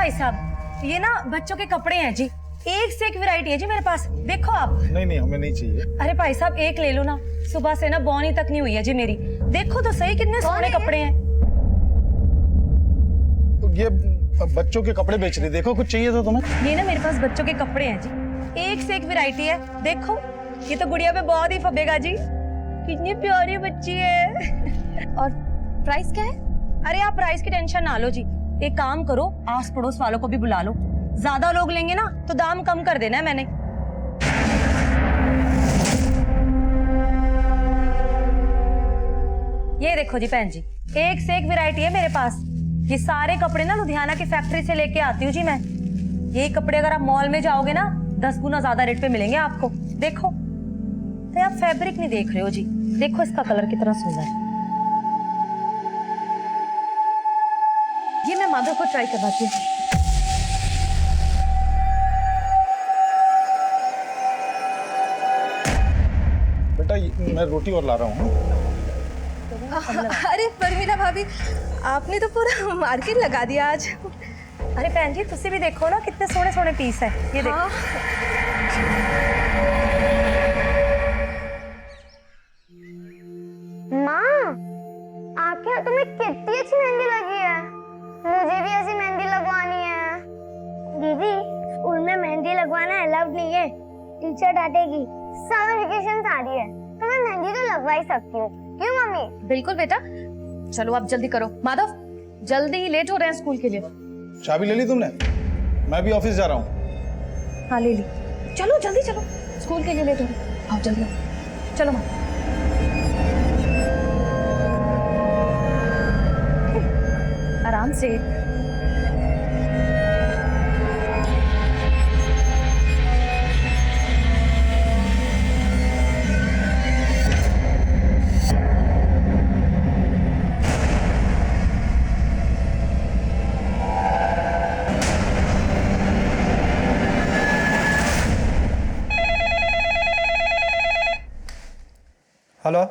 भाई साहब, ये ना बच्चों के कपड़े हैं जी, एक से एक वैरायटी है जी मेरे पास, देखो आप। नहीं हमें नहीं चाहिए। अरे भाई साहब एक ले लो ना, सुबह से ना बौनी तक नहीं हुई है जी मेरी, देखो तो सही कितने सोने कपड़े हैं। तो ये बच्चों के कपड़े बेच रही, देखो कुछ चाहिए तो तुम्हें। ये ना मेरे पास बच्चों के कपड़े हैं जी, एक से एक वैरायटी है, देखो ये तो गुड़िया पे बहुत ही फबेगा जी, कितनी प्यारी बच्ची है। और प्राइस क्या है? अरे आप प्राइस की टेंशन ना लो जी, एक काम करो आस पड़ोस वालों को भी बुला लो, ज्यादा लोग लेंगे ना तो दाम कम कर देना है मैंने। ये देखो जी बहन जी, एक से एक वैरायटी है मेरे पास, ये सारे कपड़े ना लुधियाना की फैक्ट्री से लेके आती हूँ जी मैं। ये कपड़े अगर आप मॉल में जाओगे ना 10 गुना ज्यादा रेट पे मिलेंगे आपको। देखो तो आप फैब्रिक नहीं देख रहे हो जी, देखो इसका कलर कितना सुंदर है। ये मैं माधव को ट्राई करवाती हूँ। बेटा मैं रोटी और ला रहा हूँ। अरे परमीला भाभी, आपने तो पूरा मार्केट लगा दिया आज। अरे बहन जी तुसी भी देखो ना कितने सोने सोने पीस है, ये देखो। हाँ। माँ, आपके हाथों में कितनी अच्छी मेहंदी लगी है, मुझे भी ऐसी मेहंदी लगवानी है। दीदी स्कूल में मेहंदी लगवाना अलाउड नहीं है, टीचर डांटेगी। समर वेकेशन आ रही है तो मैं मेहंदी तो लगवा ही सकती हूँ, क्यों मम्मी? बिल्कुल बेटा, चलो आप जल्दी करो। माधव जल्दी, लेट हो रहे हैं स्कूल के लिए। चाबी ले ली तुमने? मैं भी ऑफिस जा रहा हूँ। हाँ ले ली। चलो जल्दी चलो, स्कूल के लिए लेट हो रहे हैं। आओ जल्दी आओ। चलो माँ। आराम से। हेलो,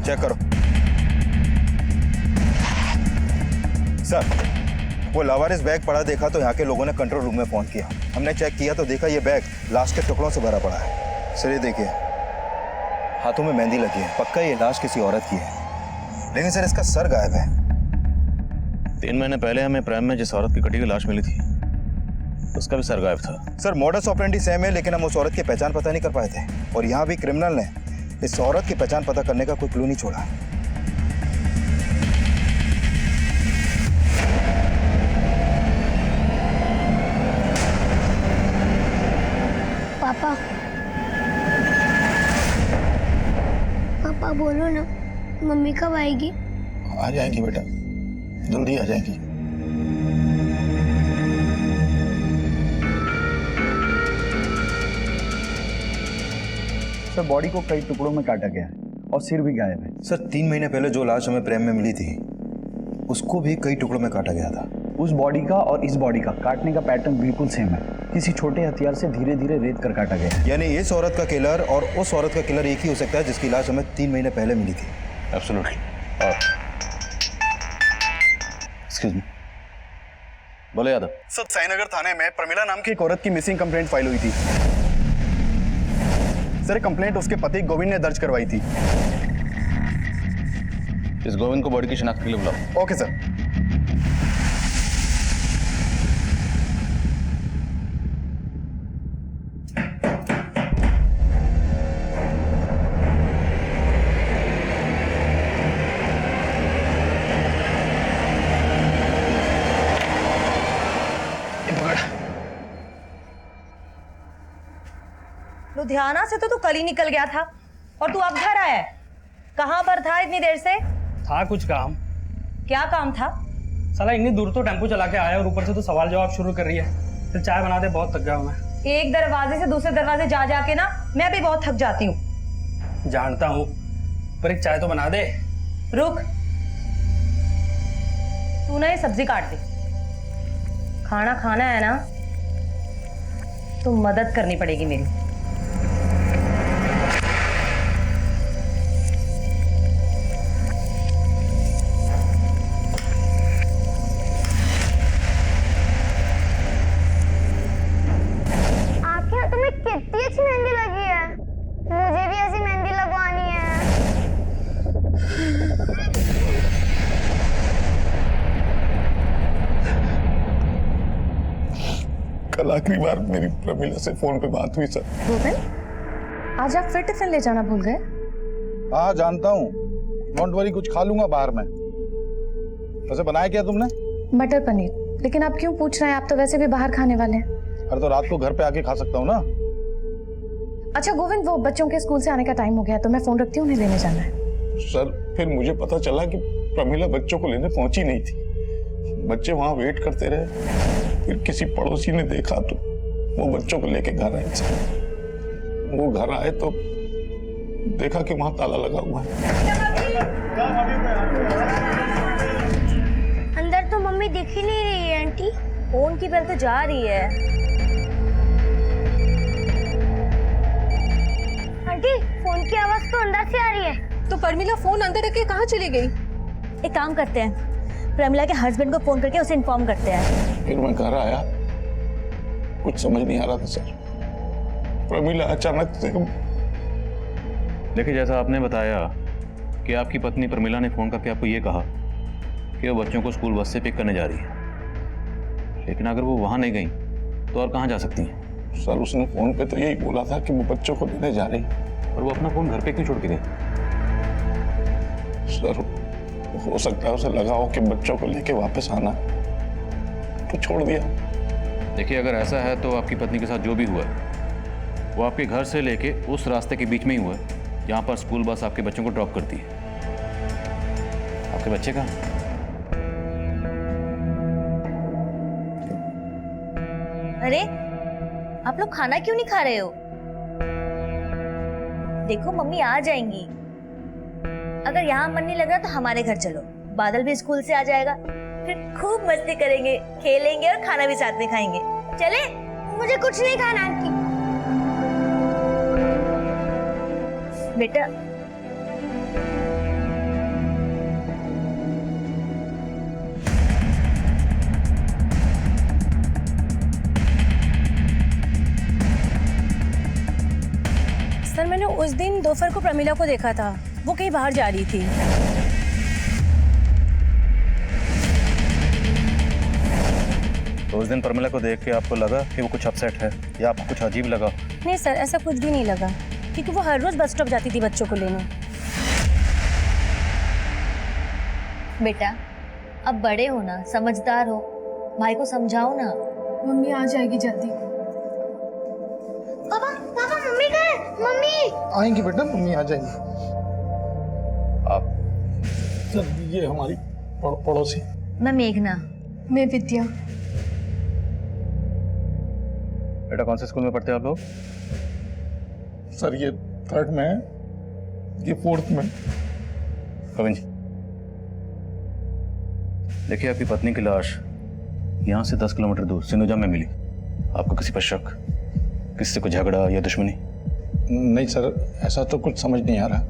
चेक करो। सर, वो लावारिस बैग पड़ा देखा तो यहाँ के लोगों ने कंट्रोल रूम में फोन किया। हमने चेक किया तो देखा ये बैग लाश के टुकड़ों से भरा पड़ा है। सर ये देखिए, हाथों में मेहंदी लगी है, पक्का ये लाश किसी औरत की है। लेकिन सर इसका सर गायब है। 3 महीने पहले हमें प्राइम में जिस औरत की कटी हुई लाश मिली थी उसका भी सर गायब था। सर मॉडस ऑपरेंडी सेम है, लेकिन हम उस औरत की पहचान पता नहीं कर पाए थे, और यहाँ भी क्रिमिनल ने इस औरत की पहचान पता करने का कोई क्लू नहीं छोड़ा। पापा, पापा बोलो ना, मम्मी कब आएगी? आ जाएंगी बेटा, जल्दी आ जाएंगी। सर बॉडी को कई टुकड़ों में काटा गया है और सिर भी गायब है। सर 3 महीने पहले जो लाश हमें प्रेम में मिली थी उसको भी कई टुकड़ों में काटा गया था। उस बॉडी का और इस बॉडी का काटने का पैटर्न बिल्कुल सेम है, किसी छोटे हथियार से धीरे धीरे रेत कर काटा गया है। यानी इस औरत का किलर और उस औरत का किलर एक ही हो सकता है जिसकी लाश हमें 3 महीने पहले मिली थी। एब्सोल्युटली। और एक्सक्यूज मी, बोलो यादव। सर साईनगर थाने में प्रमिला नाम की एक औरत की मिसिंग कंप्लेंट फाइल हुई थी। सर कंप्लेंट उसके पति गोविंद ने दर्ज करवाई थी। इस गोविंद को बॉडी की शिनाख्त के लिए बुलाओ। Okay sir. लुधियाना से तो तू कल ही निकल गया था और तू अब घर आया है, कहाँ पर था इतनी देर से? था कुछ काम। क्या काम था? साला इतनी दूर तो टेम्पो चला के आया और ऊपर से तो सवाल जवाब शुरू कर रही है। फिर चाय बना दे, बहुत थक गया हूं मैं। एक दरवाजे से दूसरे दरवाजे जा जाके ना मैं भी बहुत थक जाती हूँ। जानता हूँ, पर एक चाय तो बना दे। रुक, तू ना ये सब्जी काट दे। खाना खाना है ना तो मदद करनी पड़ेगी मेरी। आखिरी बार मेरी प्रमिला से फोन पे बात हुई सर। गोविंद, आज आप फिर टिफिन ले जाना भूल गए? हाँ जानता हूँ, डोंट वरी, कुछ खा लूंगा बाहर में। वैसे बनाया क्या तुमने? मटर पनीर। लेकिन आप क्यों पूछ रहे हैं? आप तो वैसे भी बाहर खाने वाले हैं। अरे तो रात को घर पे आके खा सकता हूँ ना। अच्छा गोविंद, वो बच्चों के स्कूल से आने का टाइम हो गया है, तो मैं फोन रखती हूँ, उन्हें लेने जाना है। सर फिर मुझे पता चला कि प्रमिला बच्चों को लेने पहुंची नहीं थी। बच्चे वहां वेट करते रहे, फिर किसी पड़ोसी ने देखा तो वो बच्चों को लेके घर आए सर। वो घर आए तो देखा कि वहां ताला लगा हुआ है। अंदर तो मम्मी दिख ही नहीं रही है आंटी। फोन की बेल तो जा रही है। आंटी फोन की आवाज तो अंदर से आ रही है। तो परमिला फोन अंदर रख के कहाँ चली गई? एक काम करते हैं, प्रमिला के हस्बैंड को फोन करके उसे इन्फॉर्म करते हैं। फिर मैं घर आया, कुछ समझ नहीं आ रहा था सर। प्रमिला अचानक से देखिए, जैसा आपने बताया कि आपकी पत्नी प्रमिला ने फोन करके आपको ये कहा कि वो बच्चों को स्कूल बस से पिक करने जा रही है, लेकिन अगर वो वहां नहीं गई तो और कहाँ जा सकती हैं? सर उसने फोन पे तो यही बोला था कि वो बच्चों को लेने जा रही। और वो अपना फोन घर पे क्यों छोड़ के गई? सर हो सकता है उसे लगा हो कि बच्चों को लेके वापस आना, तो छोड़ दिया। देखिए, अगर ऐसा है तो आपकी पत्नी के साथ जो भी हुआ है वो आपके घर से लेके उस रास्ते के बीच में ही हुआ है जहाँ पर स्कूल बस आपके बच्चों को ड्रॉप करती है। आपके बच्चे कहाँ? अरे आप लोग खाना क्यों नहीं खा रहे हो? देखो मम्मी आ जाएंगी। अगर यहाँ मन नहीं लग रहा तो हमारे घर चलो, बादल भी स्कूल से आ जाएगा, फिर खूब मस्ती करेंगे, खेलेंगे और खाना भी साथ में खाएंगे। चले? मुझे कुछ नहीं खाना आंटी। बेटा सर, मैंने उस दिन दोपहर को प्रमिला को देखा था, वो कहीं बाहर जा रही थी। तो उस दिन प्रमिला को देख के आपको लगा कि वो कुछ अपसेट है या आपको कुछ अजीब लगा? नहीं सर, ऐसा कुछ भी नहीं लगा, क्योंकि वो हर रोज बस स्टॉप जाती थी बच्चों को लेने। बेटा अब बड़े हो ना, समझदार हो, भाई को समझाओ ना। मम्मी आ जाएगी जल्दी। पापा पापा मम्मी कहाँ है? मम्मी आएंगी बेटा, मम्मी आ जाएंगी। आप सर, ये हमारी पड़ोसी। मैं मेघना। मैं विद्या। बेटा कौन से स्कूल में पढ़ते हो आप लोग? सर ये 3rd में है, ये 4th में। कविन जी, देखिए आपकी पत्नी की लाश यहाँ से 10 किलोमीटर दूर सिनुजा में मिली। आपको किसी पर शक, किसी से कोई झगड़ा या दुश्मनी? नहीं सर, ऐसा तो कुछ समझ नहीं आ रहा।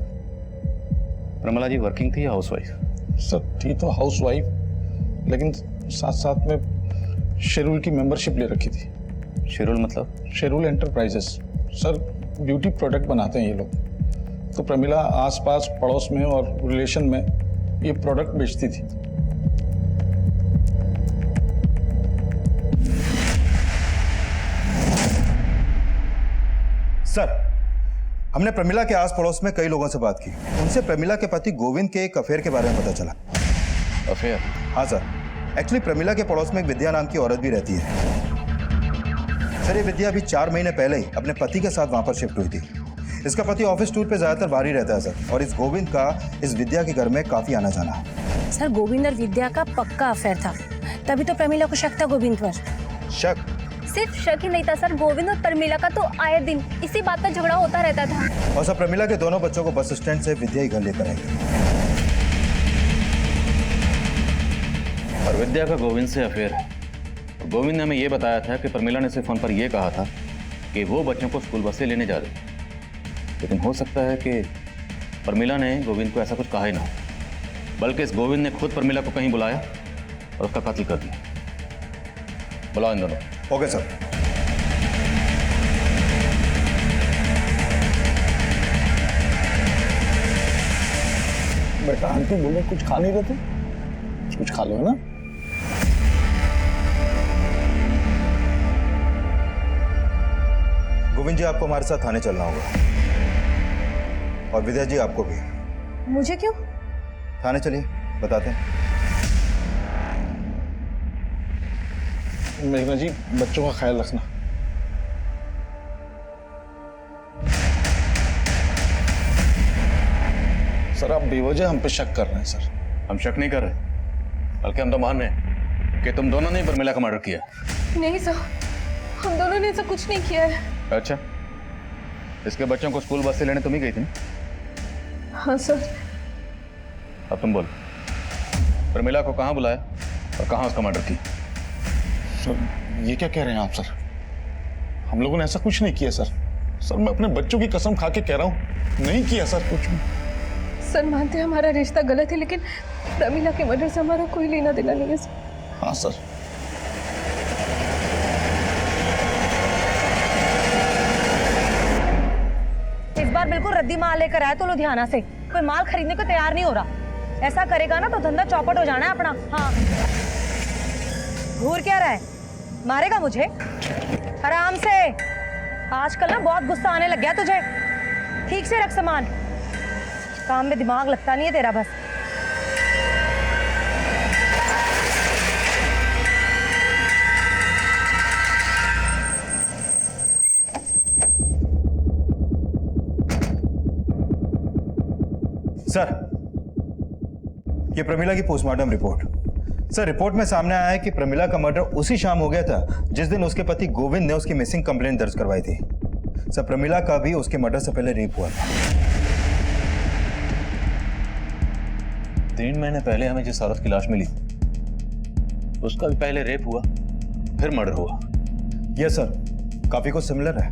प्रमिला जी वर्किंग थी या हाउसवाइफ? सर थी तो हाउसवाइफ, लेकिन साथ साथ में शेरूल की मेंबरशिप ले रखी थी। शेरूल मतलब? शेरूल एंटरप्राइजेस। सर ब्यूटी प्रोडक्ट बनाते हैं ये लोग। तो प्रमिला आसपास पड़ोस में और रिलेशन में ये प्रोडक्ट बेचती थी। सर, हमने प्रमिला के आस पड़ोस में कई लोगों से बात की। उनसे प्रमिला के पति गोविंद के एक अफेयर के बारे में पता चला। अफेयर? हाँ सर, एक्चुअली प्रमिला के पड़ोस में एक विद्या नाम की औरत भी रहती है। सर ये विद्या अभी 4 महीने पहले ही अपने पति के साथ वहां पर शिफ्ट हुई थी। इसका पति ऑफिस टूर पे ज्यादातर बाहर ही रहता है सर, और इस गोविंद का इस विद्या के घर में काफी आना जाना है। सर गोविंद और विद्या का पक्का अफेयर था, तभी तो प्रमिला को शक था गोविंद पर। शक? सिर्फ शक ही नहीं था सर, गोविंद और प्रमिला का तो आए दिन इसी बात पर झगड़ा होता रहता था। और सर प्रमिला के दोनों बच्चों को बस स्टैंड से विद्या ही घर लेकर आई। और विद्या का गोविंद से अफेयर है। गोविंद ने हमें यह बताया था कि प्रमिला ने सिर्फ फोन पर यह कहा था कि वो बच्चों को स्कूल बस से लेने जा रही है, लेकिन हो सकता है कि प्रमिला ने गोविंद को ऐसा कुछ कहा ही ना, बल्कि इस गोविंद ने खुद प्रमिला को कहीं बुलाया और उसका कत्ल कर दिया। बुलाओ इन दोनों। Okay sir. बेटा आंटी बोले कुछ खा नहीं रहे थे, कुछ खा लो है ना। गोविंद जी आपको हमारे साथ थाने चलना होगा, और विद्या जी आपको भी। मुझे क्यों? थाने चलिए, बताते हैं। मेघना जी, बच्चों का ख्याल रखना। सर आप बेवजह हम पे शक कर रहे हैं सर। हम शक नहीं कर रहे, बल्कि हम तो मान रहे हैं कि तुम दोनों ने ही प्रमिला का मर्डर किया। नहीं सर, हम दोनों ने ऐसा कुछ नहीं किया है। अच्छा, इसके बच्चों को स्कूल बस से लेने तुम ही गई थी ना? हाँ सर। अब तुम बोलो, प्रमिला को कहाँ बुलाया और कहाँ उसका मर्डर किया? सर ये क्या कह रहे हैं आप सर? हम लोगों ने ऐसा कुछ नहीं किया सर। सर मैं अपने बच्चों की कसम खा के कह रहा हूँ, नहीं किया सर कुछ भी। सर मानते हैं हमारा रिश्ता गलत है, लेकिन प्रमिला के मर्डर से हमारा कोई लेना देना नहीं है सर। हाँ सर। इस बार बिल्कुल रद्दी माल लेकर आया तो लुधियाना से, कोई माल खरीदने को तैयार नहीं हो रहा। ऐसा करेगा ना तो धंधा चौपट हो जाना है अपना। हाँ, घूर क्या रहा है? मारेगा मुझे? आराम से। आजकल ना बहुत गुस्सा आने लग गया तुझे। ठीक से रख सामान, काम में दिमाग लगता नहीं है तेरा बस। सर, ये प्रमिला की पोस्टमार्टम रिपोर्ट। सर, रिपोर्ट में सामने आया है कि प्रमिला का मर्डर उसी शाम हो गया था जिस दिन उसके पति गोविंद ने उसकी मिसिंग कंप्लेंट दर्ज करवाई थी। सर, प्रमिला का भी उसके मर्डर से पहले रेप हुआ था। 3 महीने पहले हमें जिस औरत की लाश मिली, उसका भी पहले रेप हुआ, फिर मर्डर हुआ। यस सर, काफी कुछ सिमिलर है।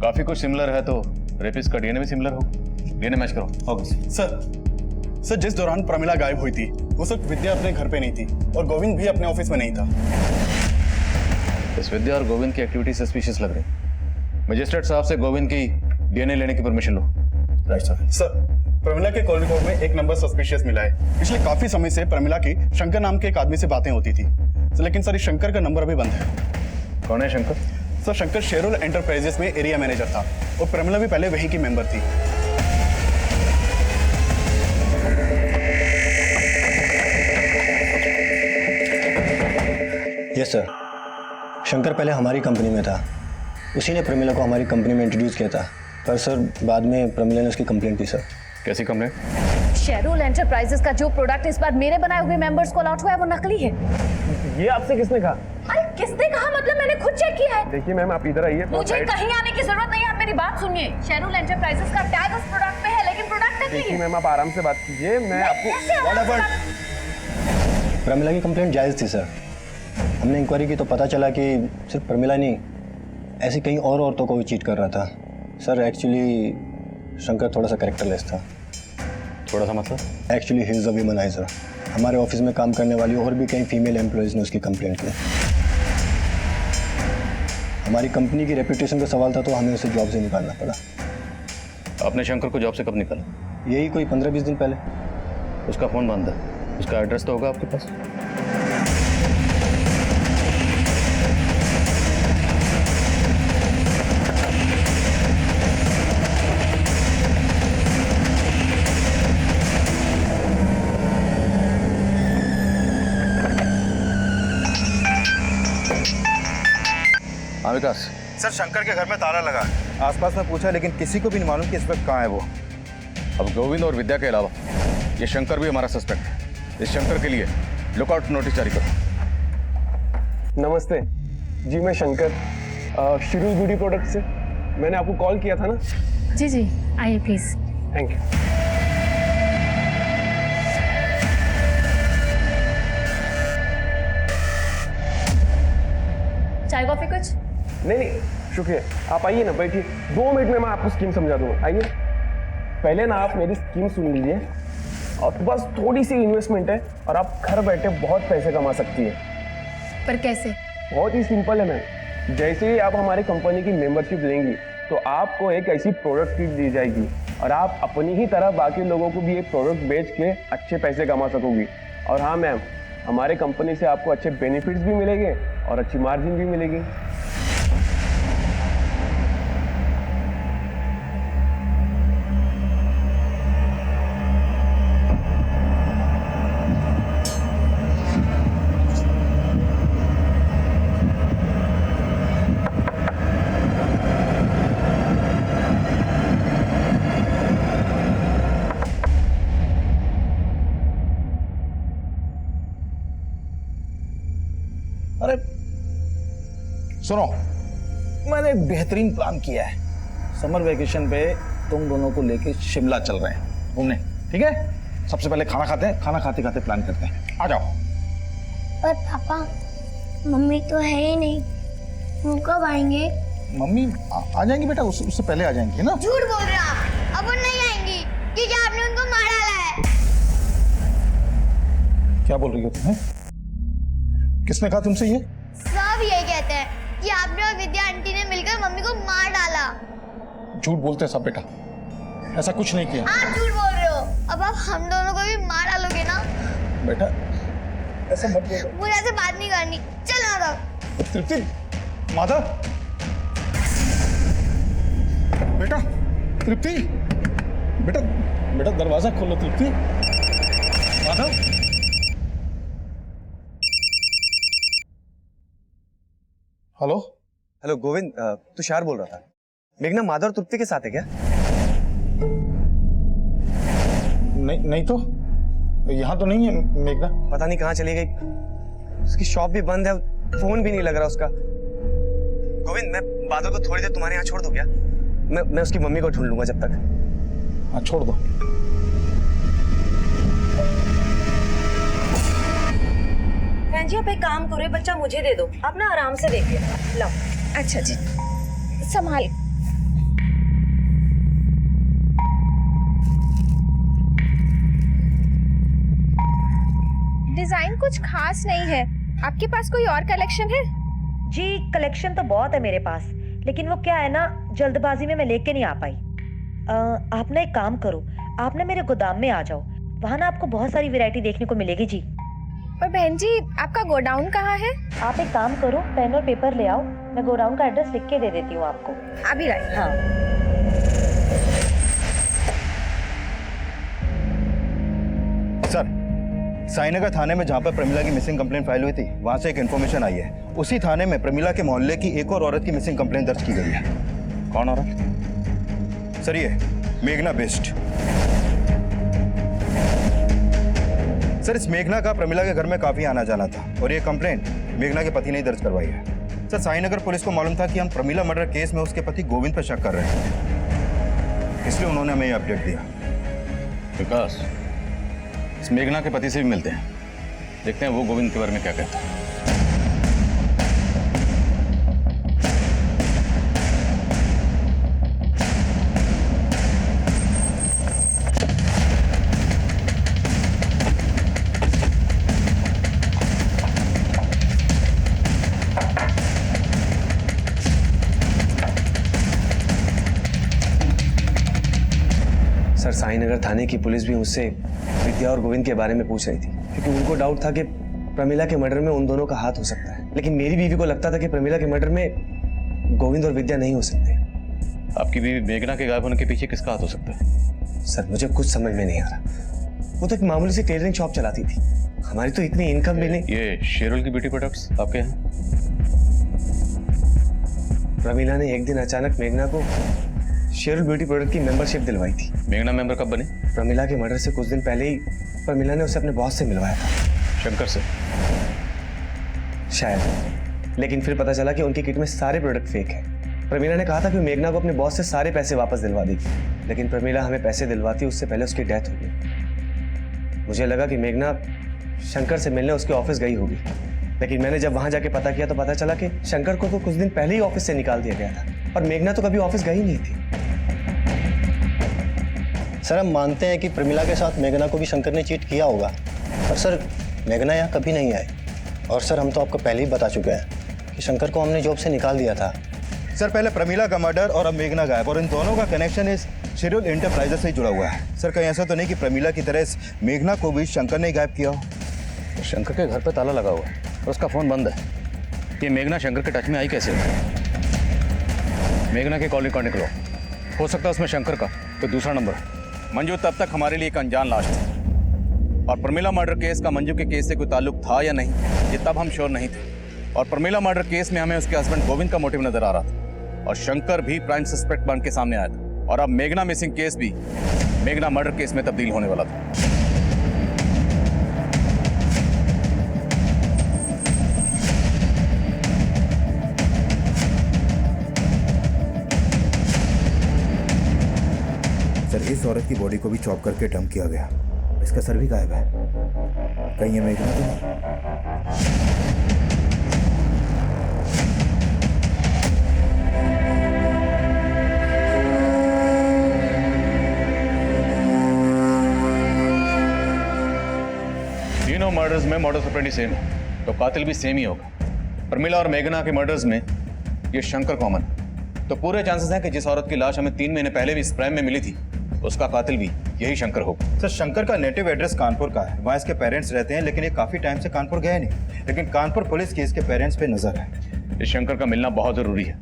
काफी कुछ सिमिलर है तो रेपिस्ट का डीएनए भी सिमिलर हो। डीएनए मैच करो। ओके सर, जिस दौरान प्रमिला गायब हुई थी उस वक्त विद्या अपने घर पे नहीं थी और गोविंद भी अपने ऑफिस में नहीं था। इस विद्या और गोविंद की एक्टिविटी सस्पिशियस लग रही। मजिस्ट्रेट साहब से गोविंद की डीएनए लेने की परमिशन लो। Right sir. सर, प्रमिला के कॉल रिकॉर्ड में एक नंबर सस्पिशियस मिला है। पिछले काफी समय से प्रमिला की शंकर नाम के एक आदमी से बातें होती थी, लेकिन सर इस शंकर का नंबर अभी बंद है। कौन है शंकर? सर, शंकर शेरोल एंटरप्राइजेस में एरिया मैनेजर था और प्रमिला भी पहले वहीं की मेंबर थी। यस सर, शंकर पहले हमारी कंपनी में था। उसी ने प्रमिला को हमारी कंपनी में इंट्रोड्यूस किया था, पर सर बाद में प्रमिला ने उसकी कंप्लेंट की। सर कैसी कंप्लेंट? शेरोल एंटरप्राइजेस का जो प्रोडक्ट इस बार मेरे बनाए हुए मेंबर्स को अलॉट हुआ है वो नकली है। ये आपसे किसने कहा? अरे किसने कहा मतलब? मैंने खुद चेक किया है। देखिए मैम, आप इधर आइए। मुझे कहीं आने की जरूरत नहीं है, आप मेरी बात सुनिए। शेरोल एंटरप्राइजेस का टैग उस प्रोडक्ट पे है, लेकिन प्रोडक्ट नकली देखिए है। मैम, आप आराम से बात कीजिए, मैं आपको। प्रमिला की कंप्लेंट जायज़ थी सर। हमने इंक्वायरी की तो पता चला कि सिर्फ प्रमिला नहीं, ऐसी कई और औरतों को भी चीट कर रहा था। सर एक्चुअली शंकर थोड़ा सा कैरेक्टरलेस था। थोड़ा सा मतलब? Actually he is a womaniser. हमारे ऑफिस में काम करने वाली और भी कई फीमेल एम्प्लॉयज़ ने उसकी कंप्लेंट की। हमारी कंपनी की रेपुटेशन का सवाल था तो हमें उसे जॉब से निकालना पड़ा। आपने शंकर को जॉब से कब निकाला? यही कोई 15-20 दिन पहले। उसका फोन बंद है, उसका एड्रेस तो होगा आपके पास? हाँ विकास। सर, शंकर के घर में ताला लगा है। आसपास में पूछा लेकिन किसी को भी नहीं मालूम कि इस वक्त कहाँ है वो। अब गोविंद और विद्या के अलावा ये शंकर भी हमारा सस्पेक्ट है। इस शंकर के लिए लुकआउट नोटिस जारी करो। नमस्ते जी, मैं शंकर शिरूल ब्यूटी प्रोडक्ट से। मैंने आपको कॉल किया था ना? जी जी, आइए प्लीज। Thank you. चाय कॉफी कुछ? नहीं, शुक्रिया। आप आइए ना, बैठिए। 2 मिनट में मैं आपको स्कीम समझा दूंगा। आइए। पहले ना आप मेरी स्कीम सुन लीजिए, और बस थोड़ी सी इन्वेस्टमेंट है और आप घर बैठे बहुत पैसे कमा सकती है। पर कैसे? बहुत ही सिंपल है मैम। जैसे ही आप हमारी कंपनी की मेंबरशिप लेंगी तो आपको एक ऐसी प्रोडक्ट किट दी जाएगी और आप अपनी ही तरह बाकी लोगों को भी ये प्रोडक्ट बेच के अच्छे पैसे कमा सकोगी। और हाँ मैम, हमारे कंपनी से आपको अच्छे बेनिफिट्स भी मिलेंगे और अच्छी मार्जिन भी मिलेगी। सुनो, मैंने एक बेहतरीन प्लान किया है। समर वेकेशन पे तुम दोनों को लेके शिमला चल रहे हैं घूमने, ठीक है? सबसे पहले खाना खाते हैं, खाना खाते खाते प्लान करते हैं। आ जाओ। पर पापा, मम्मी तो है ही नहीं, वो कब आएंगे? मम्मी आ जाएंगी बेटा, उससे पहले आ जाएंगी ना। झूठ बोल रहे हो आप, अब वो नहीं आएंगी क्योंकि आपने उनको मार डाला है। क्या बोल रही हो तुम? किसने कहा तुमसे ये? सब यही कहते हैं कि आपने और विद्या आंटी ने मिलकर मम्मी को मार डाला। झूठ बोलते हैं सब बेटा, ऐसा कुछ नहीं किया। आप झूठ बोल रहे हो। अब आप हम दोनों को भी मार डालोगे ना? बेटा ऐसा मत बोलो। मुझे ऐसे बात नहीं करनी। चलो माधव। तृप्ति, माधव, बेटा, तृप्ति, बेटा, बेटा दरवाजा खोलो तृप्ति। माधव, हेलो। हेलो गोविंद, तुषार बोल रहा था। मेघना माधव और तृप्ति के साथ है क्या? नहीं तो यहाँ तो नहीं है मेघना। पता नहीं कहाँ चली गई। उसकी शॉप भी बंद है, फोन भी नहीं लग रहा उसका। गोविंद, मैं माधव को थोड़ी देर तुम्हारे यहाँ छोड़ दूं क्या? मैं उसकी मम्मी को ढूंढ लूंगा जब तक। हाँ छोड़ दो। बहन जी आप एक काम करो, ये बच्चा मुझे दे दो, आप ना आराम से देखिए। लो। अच्छा जी, संभाल। डिजाइन कुछ खास नहीं है, आपके पास कोई और कलेक्शन है? जी कलेक्शन तो बहुत है मेरे पास, लेकिन वो क्या है ना, जल्दबाजी में मैं लेके नहीं आ पाई। आप ना एक काम करो, आप ना मेरे गोदाम में आ जाओ, वहाँ ना आपको बहुत सारी वैरायटी देखने को मिलेगी जी। पर बहन जी आपका गोडाउन कहाँ है? आप एक काम करो, पेन और पेपर ले आओ, मैं गोडाउन का एड्रेस लिख के दे देती हूँ आपको। अभी लाई। हाँ। सर, साईनगर थाने में जहाँ पर प्रमिला की मिसिंग कंप्लेंट फाइल हुई थी, वहाँ से एक इन्फॉर्मेशन आई है। उसी थाने में प्रमिला के मोहल्ले की एक और औरत की मिसिंग कंप्लेंट दर्ज की गई है। कौन औरत? सर ये मेघना बेस्ट। सर इस मेघना का प्रमिला के घर में काफी आना जाना था और ये कंप्लेंट मेघना के पति ने दर्ज करवाई है। सर साईनगर पुलिस को मालूम था कि हम प्रमिला मर्डर केस में उसके पति गोविंद पर शक कर रहे हैं, इसलिए उन्होंने हमें ये अपडेट दिया। विकास, इस मेघना के पति से भी मिलते हैं, देखते हैं वो गोविंद के बारे में क्या कहता है। सर साईनगर थाने की पुलिस भी मुझसे विद्या और गोविंद के बारे में पूछ रही थी, क्योंकि उनको डाउट था कि प्रमिला के मर्डर में उन दोनों का हाथ हो सकता है। लेकिन मेरी बीवी को लगता था कि प्रमिला के मर्डर में गोविंद और विद्या नहीं हो सकते। आपकी बीवी मेघना के गायब होने के पीछे किसका हाथ हो सकता है? सर मुझे कुछ समझ में नहीं आ रहा। वो तो एक मामूली सी टेलरिंग शॉप चलाती थी, हमारी तो इतनी इनकम भी नहीं। ये शेरुल की ब्यूटी प्रोडक्ट्स आपके यहाँ? प्रमिला ने एक दिन अचानक मेघना को शेरुल ब्यूटी प्रोडक्ट की मेंबरशिप दिलवाई थी। मेघना मेंबर कब बनी? प्रमिला के मर्डर से कुछ दिन पहले ही प्रमिला ने उसे अपने बॉस से मिलवाया था। शंकर से? शायद, लेकिन फिर पता चला कि उनकी किट में सारे प्रोडक्ट फेक है। प्रमिला ने कहा था कि मेघना को अपने बॉस से सारे पैसे वापस दिलवा देगी, लेकिन प्रमिला हमें पैसे दिलवाती उससे पहले उसकी डेथ हो गई। मुझे लगा कि मेघना शंकर से मिलने उसके ऑफिस गई होगी, लेकिन मैंने जब वहां जाके पता किया तो पता चला कि शंकर को तो कुछ दिन पहले ही ऑफिस से निकाल दिया गया था और मेघना तो कभी ऑफिस गई नहीं थी। सर हम मानते हैं कि प्रमिला के साथ मेघना को भी शंकर ने चीट किया होगा, पर सर मेघना यहाँ कभी नहीं आई। और सर हम तो आपको पहले ही बता चुके हैं कि शंकर को हमने जॉब से निकाल दिया था। सर पहले प्रमिला का मर्डर और अब मेघना गायब, और इन दोनों का कनेक्शन इस शेरुल एंटरप्राइजेस से ही जुड़ा हुआ है। सर कहीं ऐसा तो नहीं कि प्रमिला की तरह इस मेघना को भी शंकर ने गायब किया हो? शंकर के घर पे ताला लगा हुआ है और उसका फोन बंद है। ये मेघना शंकर के टच में आई कैसे? मेघना के कॉल रिकॉर्ड निकलो, हो सकता है उसमें शंकर का कोई दूसरा नंबर। मंजू तब तक हमारे लिए एक अनजान लाश थी, और प्रमिला मर्डर केस का मंजू के केस से कोई ताल्लुक था या नहीं, ये तब हम श्योर नहीं थे। और प्रमिला मर्डर केस में हमें उसके हस्बैंड गोविंद का मोटिव नजर आ रहा था, और शंकर भी प्राइम सस्पेक्ट बन के सामने आया था। और अब मेघना मिसिंग केस भी मेघना मर्डर केस में तब्दील होने वाला था। सर इस औरत की बॉडी को भी चॉप करके डंप किया गया, इसका सर भी गायब है। कहीं ये मेघना तो नहीं? तीनों मर्डर्स में मॉडस ऑपरेंडी सेम है, तो कातिल भी सेम ही होगा। प्रमिला और मेघना के मर्डर्स में ये शंकर कॉमन, तो पूरे चांसेस हैं कि जिस औरत की लाश हमें 3 महीने पहले भी इस प्राइम में मिली थी, उसका कातिल भी यही शंकर होगा। सर शंकर का नेटिव एड्रेस कानपुर का है, वहाँ इसके पेरेंट्स रहते हैं, लेकिन ये काफी टाइम से कानपुर गए नहीं। लेकिन कानपुर पुलिस की इसके पेरेंट्स पे नजर है। इस शंकर का मिलना बहुत जरूरी है,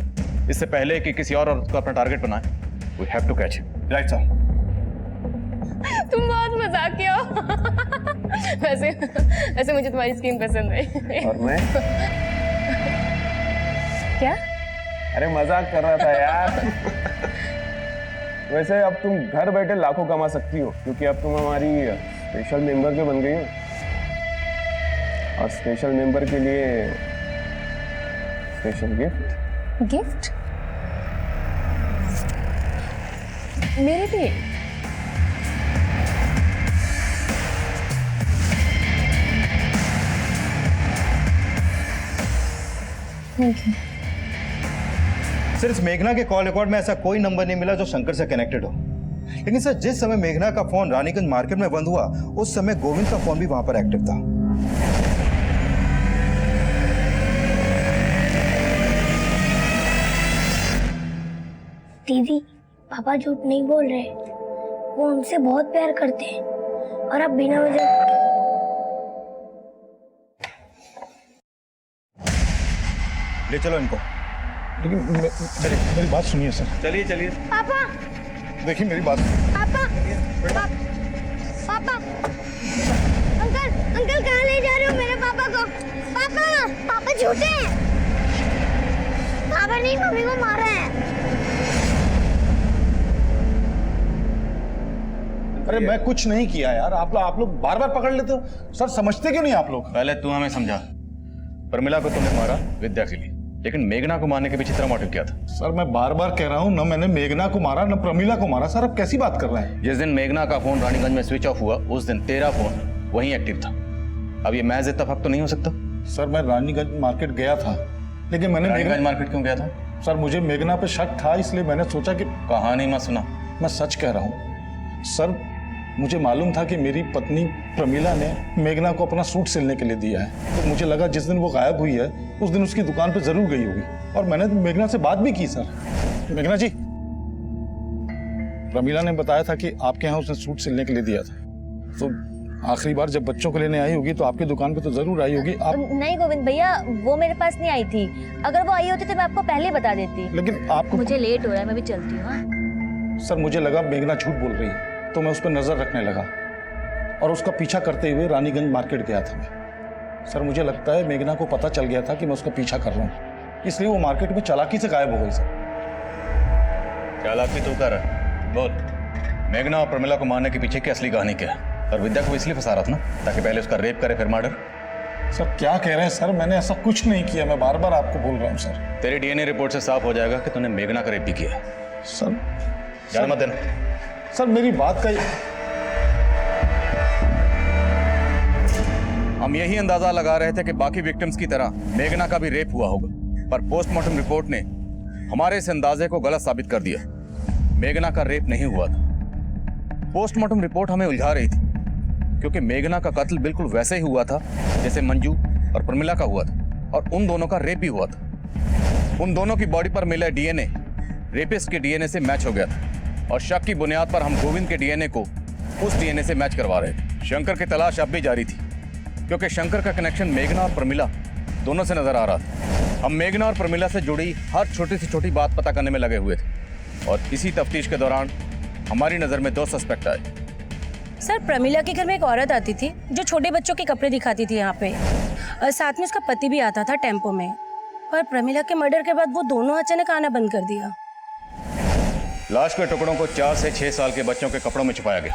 इससे पहले कि किसी और औरत को अपना टारगेट बनाए। We have to catch him. Right sir. तुम बहुत मजाकिया हो। वैसे मुझे तुम्हारी स्किन पसंद है। और मैं क्या? अरे मजाक कर रहा था यार। वैसे अब तुम घर बैठे लाखों कमा सकती हो, क्योंकि अब तुम हमारी स्पेशल मेंबर जो बन गई हो। और स्पेशल मेंबर के लिए स्पेशल गिफ्ट। गिफ्ट मेरे लिए? Thank you. सर इस मेघना के कॉल रिकॉर्ड में ऐसा कोई नंबर नहीं मिला जो शंकर से कनेक्टेड हो। लेकिन सर जिस समय मेघना का फोन रानीगंज मार्केट में बंद हुआ, उस समय गोविंद का फोन भी वहां पर एक्टिव था। दीदी पापा झूठ नहीं बोल रहे, वो हमसे बहुत प्यार करते हैं और अब बिना वजह ले चलो इनको। लेकिन मेरी बात सुनिए सर। चलिए चलिए। पापा देखिए मेरी बात। पापा पापा अंकल अंकल कहाँ ले जा रहे हो मेरे पापा को? पापा पापा झूठे हैं। पापा नहीं मम्मी को मारा है। अरे मैं कुछ नहीं किया यार, आप लोग बार बार पकड़ लेते हो सर। समझते क्यों नहीं आप लोग? पहले तू हमें समझा। प्रमिला को तुमने मारा विद्या के लिए, लेकिन मेघना को मारने के पीछे तेरा मोटिव क्या था? सर मैं बार बार कह रहा हूँ, न मैंने मेघना को मारा न प्रमिला को मारा। सर आप कैसी बात कर रहे हैं? जिस दिन मेघना का फोन रानीगंज में स्विच ऑफ हुआ, उस दिन तेरा फोन वहीं एक्टिव था। अब ये महज इत्तेफाक तो नहीं हो सकता। सर मैं रानीगंज मार्केट गया था, लेकिन मैंने रानीगंज मार्केट क्यों गया था? सर मुझे मेघना पे शक था, इसलिए मैंने सोचा कि कहानी मत सुना। मैं सच कह रहा हूँ सर। मुझे मालूम था कि मेरी पत्नी प्रमिला ने मेघना को अपना सूट सिलने के लिए दिया है, तो मुझे लगा जिस दिन वो गायब हुई है उस दिन उसकी दुकान पे जरूर गई होगी। और मैंने मेघना से बात भी की सर। मेघना जी, प्रमिला ने बताया था कि आपके यहाँ उसने सूट सिलने के लिए दिया था, तो आखिरी बार जब बच्चों को लेने आई होगी तो आपकी दुकान पे तो जरूर आई होगी। आप नहीं गोविंद भैया, वो मेरे पास नहीं आई थी। अगर वो आई होती तो मैं आपको पहले बता देती। लेकिन आपको मुझे लेट हो रहा है, मैं भी चलती हूँ। सर मुझे लगा मेघना झूठ बोल रही है, तो मैं उस पर नजर रखने लगा और उसका पीछा करते हुए रानीगंज मार्केट गया था मैं। सर मुझे लगता है मेघना को पता चल गया था कि मैं उसका पीछा कर रहा हूँ, इसलिए वो मार्केट में चालाकी से गायब हो गई। सर चालाकी तू कर, बोल मेघना और प्रमिला को मारने के पीछे की असली कहानी क्या है? और विद्या को इसलिए फंसा रहा था ना, ताकि पहले उसका रेप करे फिर मर्डर। सर क्या कह रहे हैं सर? मैंने ऐसा कुछ नहीं किया, मैं बार बार आपको बोल रहा हूँ सर। तेरी डीएनए रिपोर्ट से साफ हो जाएगा कि तूने मेघना का रेप भी किया है। सर जान मत देना। सर मेरी बात का हम यही अंदाजा लगा रहे थे कि बाकी विक्टिम्स की तरह मेघना का भी रेप हुआ होगा, पर पोस्टमार्टम रिपोर्ट ने हमारे इस अंदाजे को गलत साबित कर दिया। मेघना का रेप नहीं हुआ था। पोस्टमार्टम रिपोर्ट हमें उलझा रही थी, क्योंकि मेघना का कत्ल बिल्कुल वैसे ही हुआ था जैसे मंजू और प्रमिला का हुआ था, और उन दोनों का रेप भी हुआ था। उन दोनों की बॉडी पर मिला डीएनए रेपिस्ट के डीएनए से मैच हो गया था, और शक की बुनियाद पर हम गोविंद के डीएनए को उस डीएनए से मैच करवा रहे थे। शंकर की तलाश अब भी जारी थी, क्योंकि शंकर का कनेक्शन मेघना और प्रमिला दोनों से नजर आ रहा था। हम मेघना और प्रमिला से जुड़ी हर छोटी से छोटी बात पता करने में लगे हुए थे, और इसी तफ्तीश के दौरान हमारी नजर में 2 सस्पेक्ट आए। सर प्रमिला के घर में एक औरत आती थी जो छोटे बच्चों के कपड़े दिखाती थी यहाँ पे, और साथ में उसका पति भी आता था टेम्पो में। पर प्रमिला के मर्डर के बाद वो दोनों अचानक आना बंद कर दिया। लाश के टुकड़ों को 4 से 6 साल के बच्चों के कपड़ों में छुपाया गया।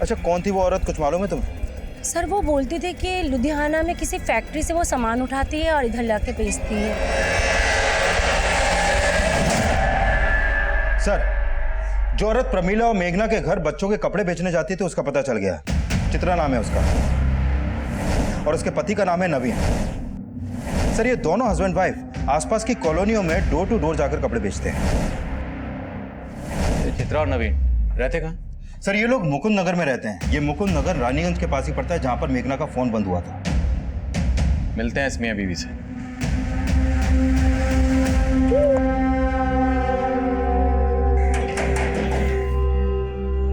अच्छा कौन थी वो औरत, कुछ मालूम है तुम्हें? सर वो बोलती थी कि लुधियाना में किसी फैक्ट्री से वो सामान उठाती है और इधर लाके बेचती है। सर जो औरत प्रमीला और मेघना के घर बच्चों के कपड़े बेचने जाती थी उसका पता चल गया। चित्रा नाम है उसका, और उसके पति का नाम है नवीन। सर ये दोनों हस्बैंड वाइफ आसपास की कॉलोनियों में डोर टू डोर जाकर कपड़े बेचते हैं। चित्रा और नवीन रहते कहाँ? सर ये लोग मुकुंद नगर में रहते हैं। ये मुकुंद नगर रानीगंज के पास ही पड़ता है जहां पर मेघना का फोन बंद हुआ था। मिलते हैं इस मियां बीवी से।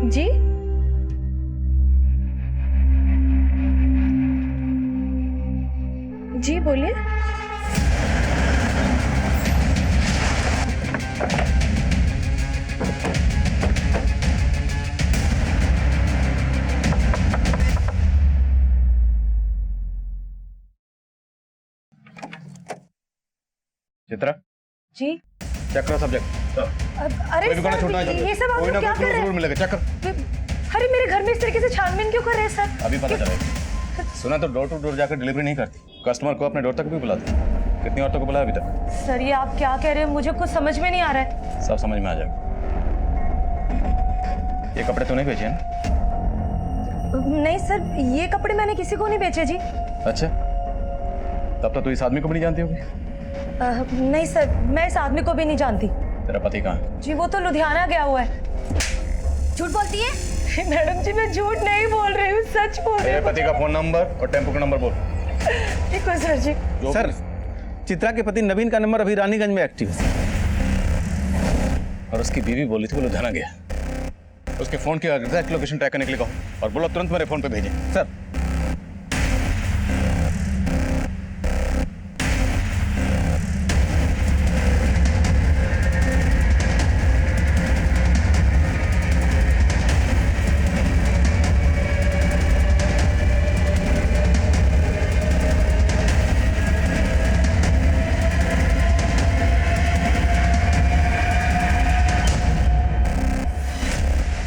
जी जी बोलिए। चित्रा जी चेक करो सब्जेक्ट। अरे कोई भी गाना छोड़ना है ये सब आप लोग क्या कर रहे हैं? मिलेगा, चेक कर। अरे मेरे घर में इस तरीके से छानबीन क्यों कर रहे हैं सर? अभी पता चलेगा। सुना तो डोर टू डोर जाकर डिलीवरी नहीं करती, कस्टमर को अपने डोर तक भी बुलाती। कितनी औरतों को बुलाया अभी तक? सर ये आप क्या कह रहे हैं? मुझे कुछ समझ में नहीं आ रहा है। सब समझ में आ जाएगा। ये कपड़े तूने बेचे हैं? नहीं सर, ये कपड़े मैंने किसी को नहीं बेचे जी। अच्छा, तब तो तू इस आदमी को भी नहीं जानती होगी। नहीं सर, मैं इस आदमी को भी नहीं जानती। तेरा पति कहाँ है? जी वो तो लुधियाना गया हुआ है। झूठ बोलती है? मैडम जी मैं झूठ नहीं बोल रही हूँ, सच बोल रही तेरे हूँ। पति का फोन नंबर और टेम्पो का नंबर बोल। ठीक है सर जी। सर चित्रा के पति नवीन का नंबर अभी रानीगंज में एक्टिव है। और उसकी बीवी बोली थी वो लुधियाना गया। उसके फोन की एग्जैक्ट लोकेशन ट्रैक करने के लिए कहो और बोलो तुरंत मेरे फोन पे भेजें। सर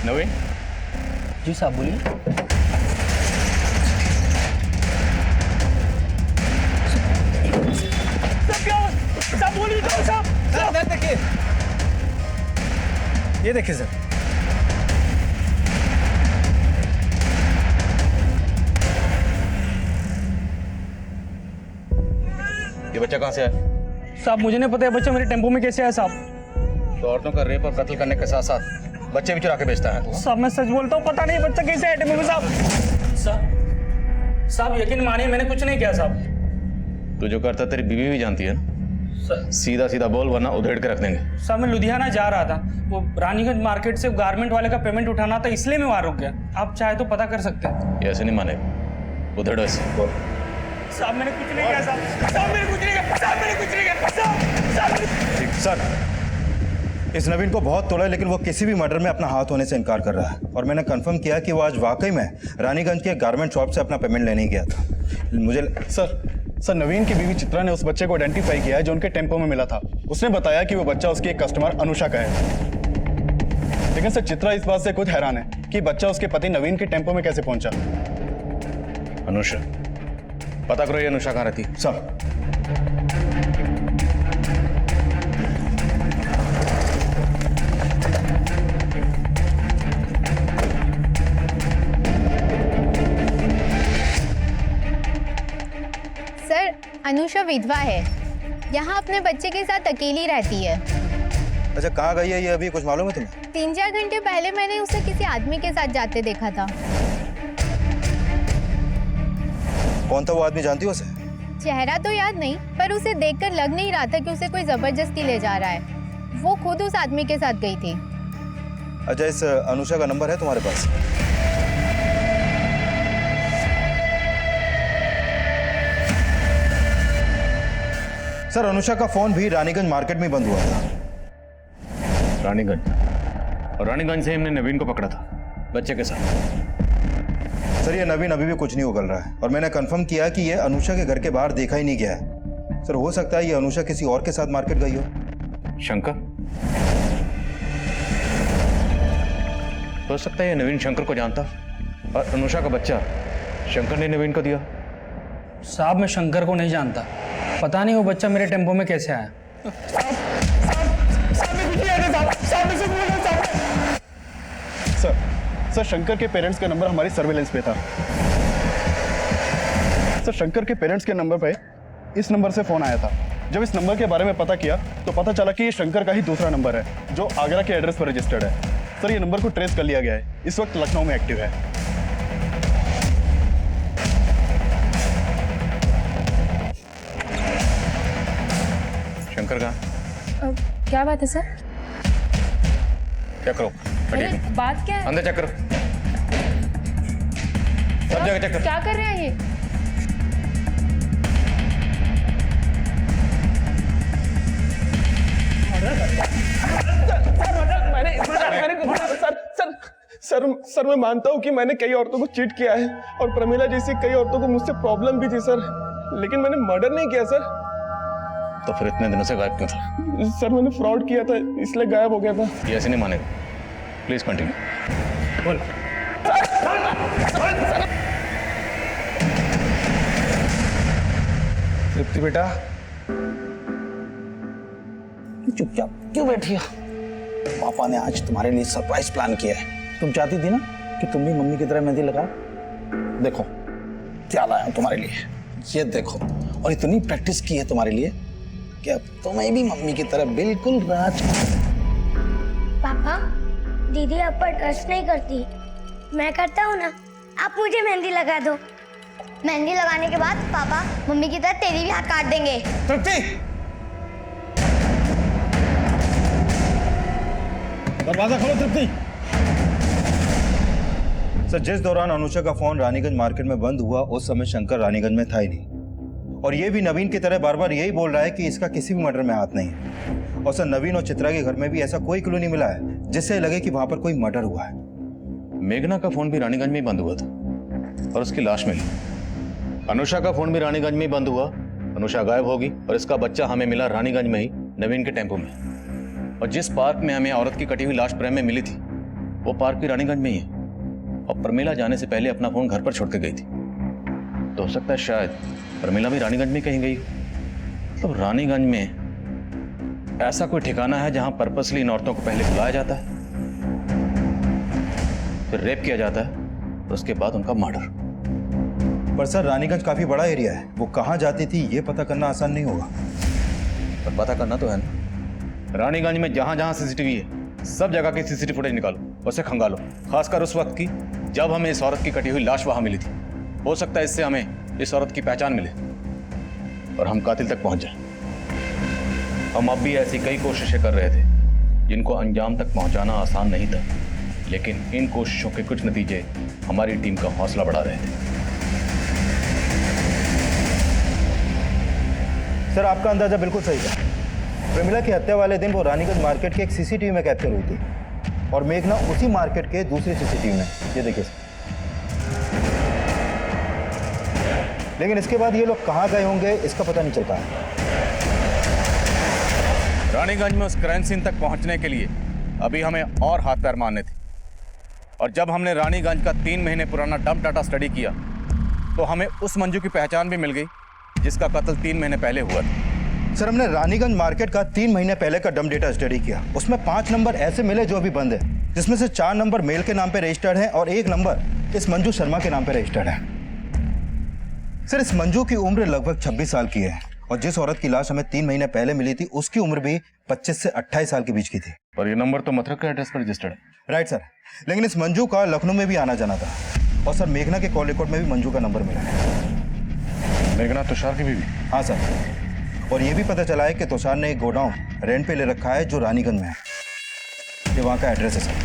नवीन जी साहब बोलिए। सर देखिए, ये देखिए सर। ये बच्चा कहाँ से आया? साहब मुझे नहीं पता है बच्चा मेरे टेम्पो में कैसे आया साहब। तो औरतों का रेप और कत्ल करने के साथ साथ बच्चे भी चुरा के बेचता है तू? साहब मैं सच बोलता हूँ, पता नहीं बच्चा कैसे आया टेम्पो में साहब। साहब यकीन मानिए मैंने कुछ नहीं किया साहब। तू जो करता तेरी बीवी भी जानती है ना? सीधा सीधा बोल वरना उधेड़ के रख देंगे। साहब मैं लुधियाना जा रहा था, वो रानीगंज मार्केट से गारमेंट वाले का पेमेंट उठाना था इसलिए मैं वहाँ रुक गया। आप चाहे तो पता कर सकते हैं। ये ऐसे नहीं मानेगा, उधेड़ो ऐसे बोल। साहब मैंने कुछ नहीं किया साहब। साहब मैंने कुछ नहीं किया। साहब मैंने कुछ नहीं किया। साहब सर इस नवीन को बहुत तोड़ा लेकिन वो किसी भी मर्डर में अपना हाथ होने से इनकार कर रहा है और मैंने कंफर्म किया कि वो आज वाकई में रानीगंज के गारमेंट शॉप से अपना पेमेंट लेने गया था। मुझे सर नवीन की बीवी चित्रा ने उस बच्चे को आइडेंटिफाई किया है जो उनके टेम्पो में मिला था। उसने बताया कि वो बच्चा उसकी एक कस्टमर अनुषा का है। लेकिन सर चित्रा इस बात से खुद हैरान है कि बच्चा उसके पति नवीन के टेम्पो में कैसे पहुंचा। अनुषा, पता करो ये अनुषा कहाँ रहती है। सर सर अनुषा विधवा है, यहाँ अपने बच्चे के साथ अकेली रहती है। अच्छा कहाँ गई है ये, अभी कुछ मालूम है तुम्हें? 3-4 घंटे पहले मैंने उसे किसी आदमी के साथ जाते देखा था। कौन था वो आदमी, जानती हो उसे? चेहरा तो याद नहीं, पर उसे देखकर लग नहीं रहा था कि उसे कोई जबरदस्ती ले जा रहा है। वो खुद उस आदमी के साथ गई थी। अच्छा इस अनुषा का नंबर है तुम्हारे पास? सर अनुषा का फोन भी रानीगंज मार्केट में बंद हुआ था। रानीगंज, और रानीगंज से हमने नवीन को पकड़ा था बच्चे के साथ। सर ये नवीन अभी भी कुछ नहीं उगल रहा है और मैंने कंफर्म किया कि ये अनुषा के घर के बाहर देखा ही नहीं गया है। सर हो सकता है ये अनुषा किसी और के साथ मार्केट गई हो। शंकर, हो सकता है ये नवीन शंकर को जानता और अनुषा का बच्चा शंकर ने नवीन को दिया। साहब मैं शंकर को नहीं जानता, पता नहीं वो बच्चा मेरे टेम्पो में कैसे आया। सर शंकर के पेरेंट्स का नंबर हमारी सर्वेलेंस पे था। सर शंकर के पेरेंट्स के नंबर पे इस नंबर से फोन आया था। जब इस नंबर के बारे में पता किया तो पता चला कि ये शंकर का ही दूसरा नंबर है जो आगरा के एड्रेस पर रजिस्टर्ड है। सर ये नंबर को ट्रेस कर लिया गया है, इस वक्त लखनऊ में एक्टिव है। शंकर कहाँ? क्या बात है सर? चेक करो। अरे बात क्या है? अंदर चेक करो, सब जगह चेक करो। क्या कर रहे हैं ये? सर मैं मानता हूँ कि मैंने कई औरतों को चीट किया है और प्रमिला जैसी कई औरतों को मुझसे प्रॉब्लम भी थी सर, लेकिन मैंने मर्डर नहीं किया सर। तो फिर इतने दिनों से गायब क्यों था? सर मैंने फ्रॉड किया था इसलिए गायब हो गया था। ये ऐसे नहीं मानेगा, प्लीज कंटिन्यू। बोल। तृप्ति बेटा चुपचाप क्यों बैठी हो? पापा ने आज तुम्हारे लिए सरप्राइज प्लान किया है। तुम चाहती थी ना कि तुम भी मम्मी की तरह मेहंदी लगाओ। देखो क्या लाया हूं तुम्हारे लिए, ये देखो। और इतनी प्रैक्टिस की है तुम्हारे लिए कि अब तुम्हें भी मम्मी की तरह बिल्कुल राज। पापा दीदी आप पर ट्रस्ट नहीं करती, मैं करता हूँ ना। आप मुझे मेहंदी लगा दो। मेहंदी लगाने के बाद पापा मम्मी की तरह तेरी भी हाथ काट देंगे। तृप्ति दरवाजा खोलो। तृप्ति सर जिस दौरान अनुषा का फोन रानीगंज मार्केट में बंद हुआ उस समय शंकर रानीगंज में था ही नहीं, और ये भी नवीन की तरह बार बार यही बोल रहा है कि इसका किसी भी मर्डर में हाथ नहीं है। और सर नवीन और चित्रा के घर में भी ऐसा कोई क्लू नहीं मिला है जिससे लगे कि वहां पर कोई मर्डर हुआ है। मेघना का फोन भी रानीगंज में ही बंद हुआ था और उसकी लाश मिली। अनुषा का फोन भी रानीगंज में ही बंद हुआ, अनुषा गायब होगी और इसका बच्चा हमें मिला रानीगंज में ही नवीन के टेम्पो में। और जिस पार्क में हमें औरत की कटी हुई लाश प्रेम में मिली थी वो पार्क भी रानीगंज में ही है। और प्रमिला जाने से पहले अपना फोन घर पर छोड़ के गई थी, तो हो सकता है शायद प्रमिला भी रानीगंज में कहीं गई हो। तो रानीगंज में ऐसा कोई ठिकाना है जहां पर्पसली इन औरतों को पहले बुलाया जाता है, फिर रेप किया जाता है और उसके बाद उनका मर्डर। पर सर रानीगंज काफी बड़ा एरिया है, वो कहाँ जाती थी ये पता करना आसान नहीं होगा। पर पता करना तो है ना। रानीगंज में जहां जहां सीसीटीवी है सब जगह की सीसीटीवी फुटेज निकालो, उसे खंगालो, खासकर उस वक्त की जब हमें इस औरत की कटी हुई लाश वहां मिली थी। हो सकता है इससे हमें इस औरत की पहचान मिले और हम कातिल तक पहुंच जाए। हम अब भी ऐसी कई कोशिशें कर रहे थे जिनको अंजाम तक पहुंचाना आसान नहीं था, लेकिन इन कोशिशों के कुछ नतीजे हमारी टीम का हौसला बढ़ा रहे थे। सर आपका अंदाजा बिल्कुल सही था। प्रमिला की हत्या वाले दिन वो रानीगंज मार्केट के एक सीसीटीवी में कैप्चर हुई थी और मेघना उसी मार्केट के दूसरे सीसीटीवी में। ये देखिए सर। लेकिन इसके बाद ये लोग कहाँ गए होंगे इसका पता नहीं चलता है। रानीगंज में उस क्राइम सीन तक पहुंचने के लिए अभी हमें और हाथ पैर मारने थे। और जब हमने रानीगंज का 3 महीने पुराना डंप डाटा स्टडी किया तो हमें उस मंजू की पहचान भी मिल गई जिसका कत्ल 3 महीने पहले हुआ था। सर हमने रानीगंज मार्केट का 3 महीने पहले का डंप डेटा स्टडी किया, उसमें 5 नंबर ऐसे मिले जो अभी बंद है, जिसमें से 4 नंबर मेल के नाम पे रजिस्टर्ड है और 1 नंबर इस मंजू शर्मा के नाम पे रजिस्टर्ड है। सर इस मंजू की उम्र लगभग 26 साल की है और जिस औरत की लाश हमें 3 महीने पहले मिली थी उसकी उम्र भी 25 से 28 साल के बीच की थी। और ये नंबर तो मथुरा के एड्रेस पर रजिस्टर्ड है। राइट सर, लेकिन इस मंजू का लखनऊ में भी आना जाना था और सर मेघना के कॉल रिकॉर्ड में भी मंजू का नंबर मिला है। मेघना तुषार की बीवी? हाँ सर, और ये भी पता चला है कि तुषार ने एक गोडाउन रेंट पे ले रखा है जो रानीगंज में है। ये वहाँ का एड्रेस है सर।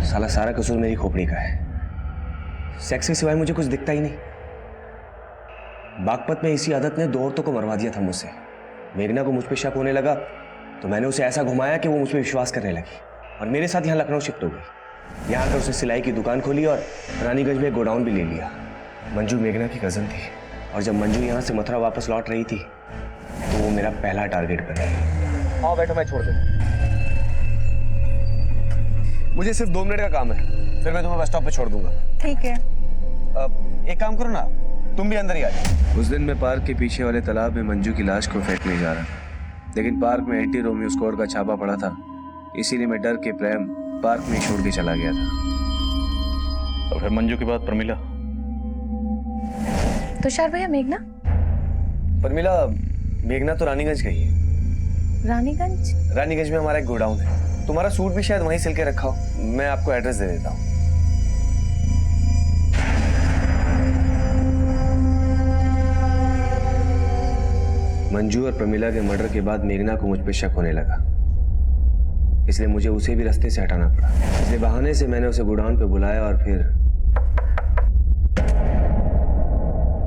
साला सारा कसूर मेरी खोपड़ी का है। सेक्स के सिवाय मुझे कुछ दिखता ही नहीं। बागपत में इसी आदत ने 2 औरतों को मरवा दिया था मुझसे। मेघना को मुझ पे शक होने लगा तो मैंने उसे ऐसा घुमाया कि वो मुझ पे विश्वास करने लगी और मेरे साथ यहाँ लखनऊ शिफ्ट हो गई। यहाँ आकर उसने सिलाई की दुकान खोली और रानीगंज में गोडाउन भी ले लिया। मंजू मेघना की कज़न थी और जब मंजू यहाँ से मथुरा वापस लौट रही थी तो वो मेरा पहला टारगेट बनी। आओ बैठो, मैं छोड़ दूँ। मुझे सिर्फ 2 मिनट का काम है, फिर मैं तुम्हें बस स्टॉप पे छोड़ दूंगा। ठीक है। एक काम करो ना, तुम भी अंदर ही आ जाओ। उस दिन मैं पार्क के पीछे वाले तालाब में मंजू की लाश को फेंकने जा रहा था, लेकिन पार्क में एंटी रोमियो स्क्वाड का छापा पड़ा था, इसीलिए मैं डर के प्रेम पार्क में छोड़ के चला गया था। तो फिर मंजू के बाद प्रमिला? तुषार भैया, मेघना? प्रमिला, मेघना तो रानीगंज गई है। रानीगंज? रानीगंज में हमारा एक गोडाउन है, तुम्हारा सूट भी शायद वहीं सिल के रखा हो। मैं आपको एड्रेस दे देता हूँ। मंजू और प्रमिला के मर्डर के बाद मेघना को मुझ पर शक होने लगा, इसलिए मुझे उसे भी रास्ते से हटाना पड़ा। इसलिए बहाने से मैंने उसे गोडाउन पे बुलाया और फिर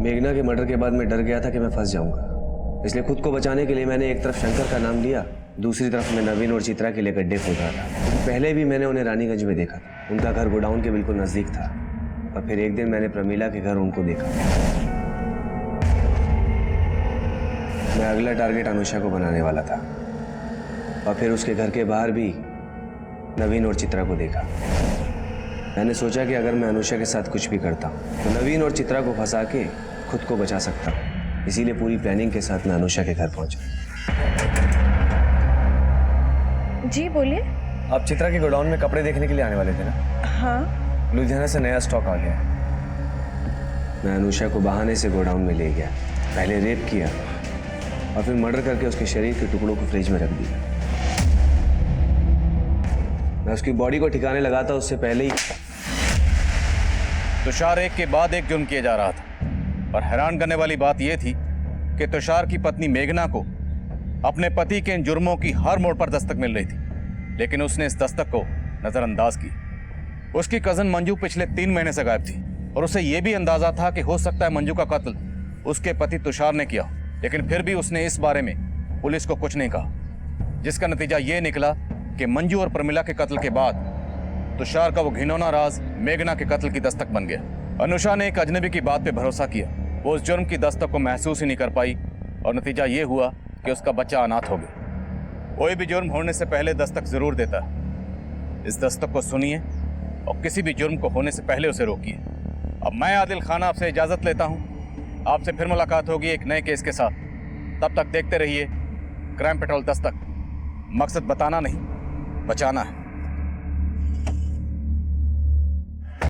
मेघना के मर्डर के बाद मैं डर गया था कि मैं फंस जाऊंगा, इसलिए खुद को बचाने के लिए मैंने एक तरफ शंकर का नाम लिया, दूसरी तरफ मैं नवीन और चित्रा के लिए गड्ढे खोद रहा था। क्योंकि पहले भी मैंने उन्हें रानीगंज में देखा था, उनका घर गोडाउन के बिल्कुल नजदीक था, और फिर एक दिन मैंने प्रमिला के घर उनको देखा। मैं अगला टारगेट अनुषा को बनाने वाला था, और फिर उसके घर के बाहर भी नवीन और चित्रा को देखा। मैंने सोचा कि अगर मैं अनुषा के साथ कुछ भी करता हूँ तो नवीन और चित्रा को फंसा के खुद को बचा सकता हूँ, इसीलिए पूरी प्लानिंग के साथ मैं अनुषा के घर पहुंचा। जी बोलिए। आप चित्रा के गोडाउन में कपड़े देखने के लिए आने वाले थे ना? हाँ। लुधियाना से नया स्टॉक आ गया। मैं अनुषा को बहाने से गोडाउन में ले गया, पहले रेप किया और फिर मर्डर करके उसके शरीर के टुकड़ों को फ्रिज में रख दिया। मैं उसकी बॉडी को ठिकाने लगा था उससे पहले ही तुषार एक के बाद एक जुर्म किए जा रहा था, और हैरान करने वाली बात यह थी कि तुषार की पत्नी मेघना को अपने पति के इन जुर्मों की हर मोड़ पर दस्तक मिल रही थी, लेकिन उसने इस दस्तक को नजरअंदाज किया। उसकी कजन मंजू पिछले 3 महीने से गायब थी, और उसे यह भी अंदाजा था कि हो सकता है मंजू का कत्ल उसके पति तुषार ने किया, लेकिन फिर भी उसने इस बारे में पुलिस को कुछ नहीं कहा, जिसका नतीजा ये निकला कि मंजू और प्रमिला के कत्ल के बाद तुषार का वो घिनौना राज मेघना के कत्ल की दस्तक बन गया। अनुषा ने एक अजनबी की बात पे भरोसा किया, वो उस जुर्म की दस्तक को महसूस ही नहीं कर पाई, और नतीजा ये हुआ कि उसका बच्चा अनाथ हो गया। कोई भी जुर्म होने से पहले दस्तक जरूर देता है। इस दस्तक को सुनिए और किसी भी जुर्म को होने से पहले उसे रोकिए। अब मैं आदिल खान आपसे इजाजत लेता हूँ, आपसे फिर मुलाकात होगी एक नए केस के साथ। तब तक देखते रहिए क्राइम पेट्रोल दस्तक। मकसद बताना नहीं, बचाना है।